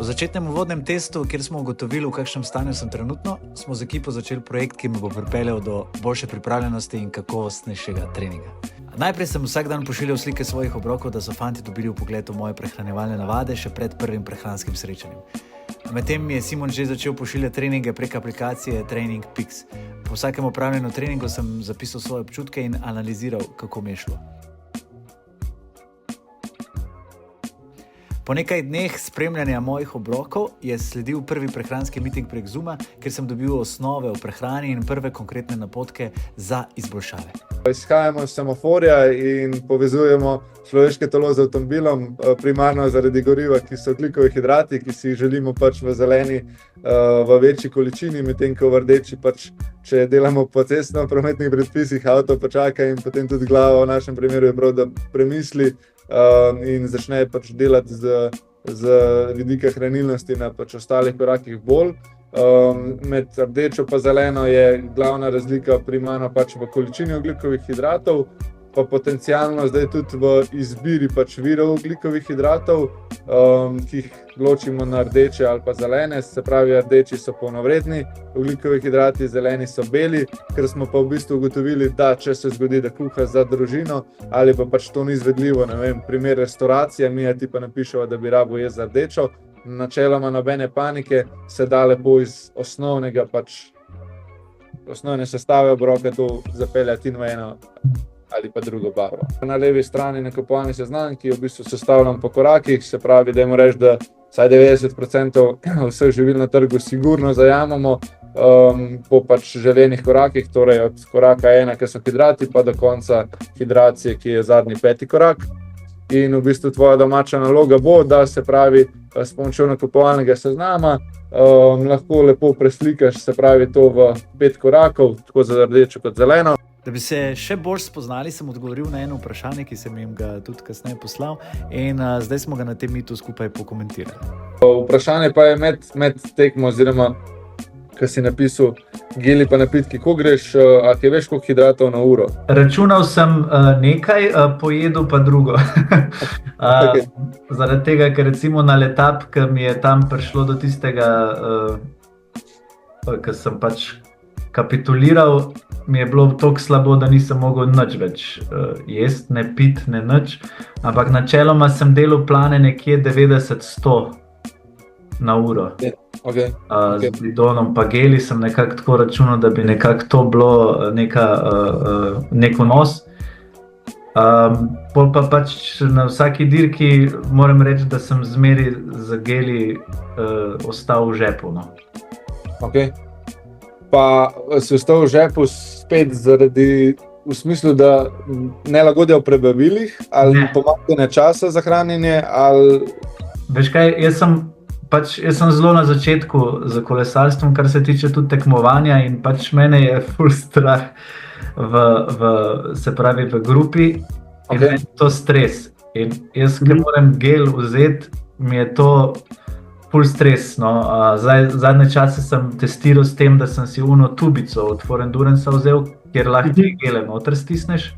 Po začetnem uvodnem testu, kjer smo ugotovili, v kakšnem stanju sem trenutno, smo z ekipo začeli projekt, ki me bo pripeljal do boljše pripravljenosti in kakovostnejšega treninga. Najprej sem vsak dan pošiljal slike svojih obrokov, da so fanti dobili vpogled v moje prehranjevalne navade še pred prvim prehranskim srečanjem. Medtem mi je Simon že začel pošiljati treninge prek aplikacije TrainingPeaks. Po vsakem opravljenem treningu sem zapisal svoje občutke in analiziral, kako mi je šlo. Po nekaj dneh spremljanja mojih obrokov je sledil prvi prehranski meeting prek Zooma, kjer sem dobil osnove o prehrani in prve konkretne napotke za izboljšave. Izhajamo iz semaforja in povezujemo človeške telo z avtomobilom, primarno zaradi goriva, ki so ogljikovi hidrati, ki si jih želimo v zeleni v večji količini, medtem ko v rdeči če delamo po cestno-prometnih predpisih, avto počaka in potem tudi glava v našem primeru je prav, da premisli in začne delati z vidika hranilnosti na ostalih korakih bolj. Med rdečo pa zeleno je glavna razlika primarno v količini ogljikovih hidratov, pa potencialno zdaj tudi v izbiri virov ogljikovih hidratov, ki jih ločimo na rdeče ali pa zelene, se pravi rdeči so polnovredni ogljikovi hidrati, zeleni so beli, ker smo pa v bistvu ugotovili, da če se zgodi, da kuha za družino ali pa to ni izvedljivo, ne vem, primer restauracije, mi ti pa napišemo, da bi rabo jesti za rdečo, načeloma nobene panike, se da lepo iz osnovne sestave obroka to zapeljati in v eno ali pa drugo barvo. Na levi strani nakupovalni seznam, ki je v bistvu sestavljen po korakih, se pravi, dajmo reči, da vsaj 90% vseh živil na trgu sigurno zajamemo po želenih korakih, torej od koraka 1, ki so hidrati, pa do konca hidracije, ki je zadnji 5. korak. In v bistvu tvoja domača naloga bo, da se pravi s pomočjo nakupovalnega seznama lahko lepo preslikaš, se pravi to v 5 korakov, tako za rdečo kot zeleno. Da bi se še bolj spoznali, sem odgovoril na eno vprašanje, ki sem jim ga tudi kasneje poslal in zdaj smo ga na tem mitu skupaj pokomentirali. Vprašanje pa je med tekmo, oziroma ko si napisal geli pa napitki, ko greš, a ti veš koliko hidratov na uro? Računal sem nekaj, pojedel pa drugo. Okay. Zaradi tega, ker recimo na letap, ki mi je tam prišlo do tistega, ko sem kapituliral, mi je bilo toliko slabo, da nisem mogel nič več jesti, ne pit, ne nič. Ampak načeloma sem delal plane nekje 90-100 na uro. Okay. Z bidonom pa geli sem nekako tako računal, da bi nekako to bilo nek vnos. Pol pa na vsaki dirki moram reči, da sem zmeri za geli ostal v žepu. No. Okay. Pa si ostal v žepu spet zaradi, v smislu, da nelagodja v prebavilih ali pomanjkanje časa za hranjenje? Ali... Veš kaj, jaz sem zelo na začetku z kolesarstvom, kar se tiče tudi tekmovanja in mene je ful strah v grupi in okay. Je to stres. In jaz, ki moram gel vzeti, mi je to ful stres. No. Zadnje čase sem testiral s tem, da sem si tubico od For Endurance vzel, kjer lahko te gele noter stisneš.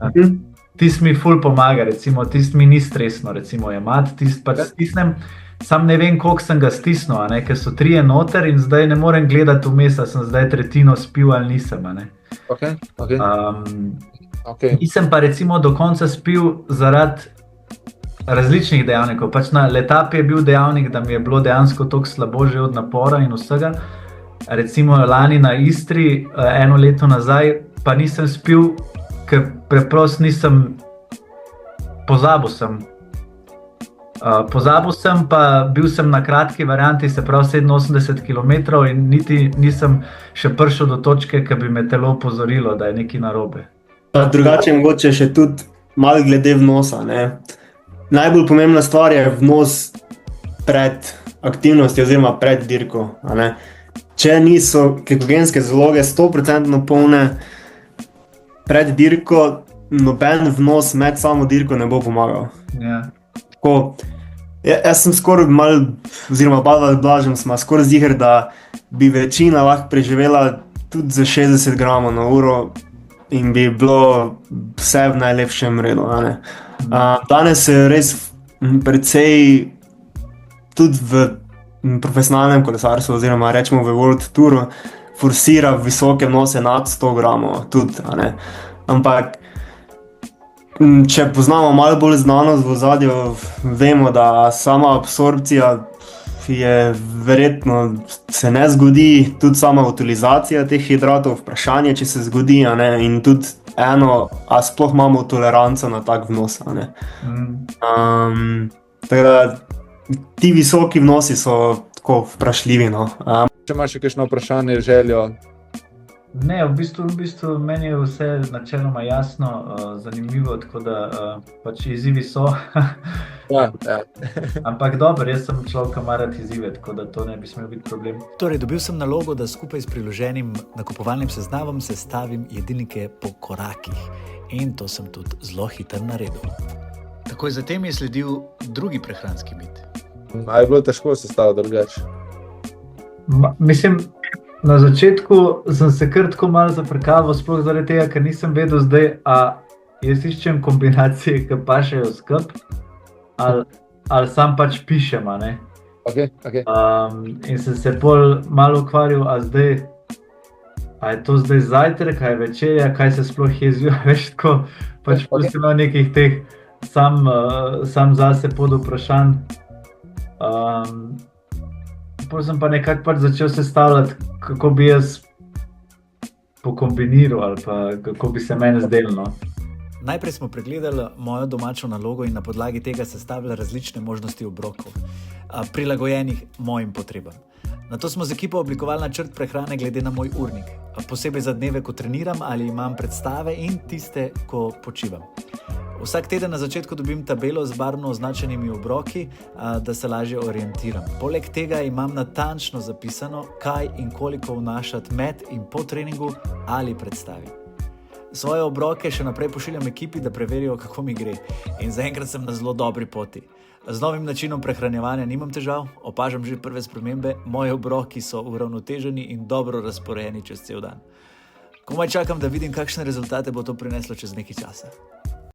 Tist mi ful pomaga, recimo, tist mi ni stresno, recimo jemat, tist stisnem. Sam ne vem, koliko sem ga stisnil, ker so 3 noter in zdaj ne morem gledati vmes, a sem zdaj tretjino spil ali nisem. Okay. Nisem pa recimo do konca spil zaradi različnih dejavnikov. Na letapi je bil dejavnik, da mi je bilo dejansko toliko slabo že od napora in vsega. Recimo lani na Istri, 1 leto nazaj, pa nisem spil, ker preprosto nisem, pozabil sem, pa bil sem na kratki varianti, se pravi 87 km in niti nisem še prišel do točke, ki bi me telo opozorilo, da je nekaj narobe. Drugače mogoče še tudi malo glede vnosa. Najbolj pomembna stvar je vnos pred aktivnostjo oziroma pred dirko. Če niso glikogenske zaloge 100% polne pred dirko, noben vnos med samo dirko ne bo pomagal. Yeah. Jaz sem skoraj Blažem sva skoraj ziher, da bi večina lahko preživela tudi za 60 gramov na uro in bi bilo vse v najlepšem redu. Danes se res precej tudi v profesionalnem kolesarstvu, oziroma rečemo v World Touru, forsira visoke vnose nad 100 gramov, tudi, a ne. Ampak, če poznamo malo bolj znanost v ozadju, vemo, da sama absorpcija je verjetno se ne zgodi, tudi sama utilizacija teh hidratov, vprašanje, če se zgodi, a ne, in tudi eno, a sploh imamo toleranco na tak vnos, a ne. Tako da, ti visoki vnosi so tako vprašljivi, no. Če imaš še kakšno vprašanje, željo? Ne, v bistvu meni je vse načeloma jasno, zanimivo, tako da pač izzivi so. Ja. Ampak dobro, jaz sem človek, ki mara izzive, tako da to ne bi smel biti problem. Torej, dobil sem nalogo, da skupaj s priloženim nakupovalnim seznavom sestavim jedilnike po korakih. In to sem tudi zelo hitro naredil. Takoj zatem je sledil drugi prehranski mit. A je bilo težko sestaviti drugače? Mislim, na začetku sem se kar tako malo zafrkaval, sploh zaradi tega, ker nisem vedel zdaj, a jaz iščem kombinacije, ki pašejo skup, ali sam pač pišem, a ne. Okay. In sem se pol malo ukvarjal, a je to zdaj zajtrk, a je večerja, kaj se sploh jezijo, veš, tako, pač pustim nekih teh sam zase pod vprašanj. Potem sem pa nekako pač začel sestavljati, kako bi jaz pokombiniral ali pa kako bi se meni zdelo, no. Najprej smo pregledali mojo domačo nalogo in na podlagi tega sestavili različne možnosti obrokov, prilagojenih mojim potrebam. Nato smo z ekipo oblikovali načrt prehrane glede na moj urnik, posebej za dneve, ko treniram ali imam predstave in tiste, ko počivam. Vsak teden na začetku dobim tabelo z barvno označenimi obroki, da se lažje orientiram. Poleg tega imam natančno zapisano, kaj in koliko vnašati med in po treningu ali predstavi. Svoje obroke še naprej pošiljam ekipi, da preverijo, kako mi gre. In zaenkrat sem na zelo dobri poti. Z novim načinom prehranjevanja nimam težav, opažam že prve spremembe, moji obroki so uravnoteženi in dobro razporejeni čez cel dan. Komaj čakam, da vidim, kakšne rezultate bo to prineslo čez nekaj časa.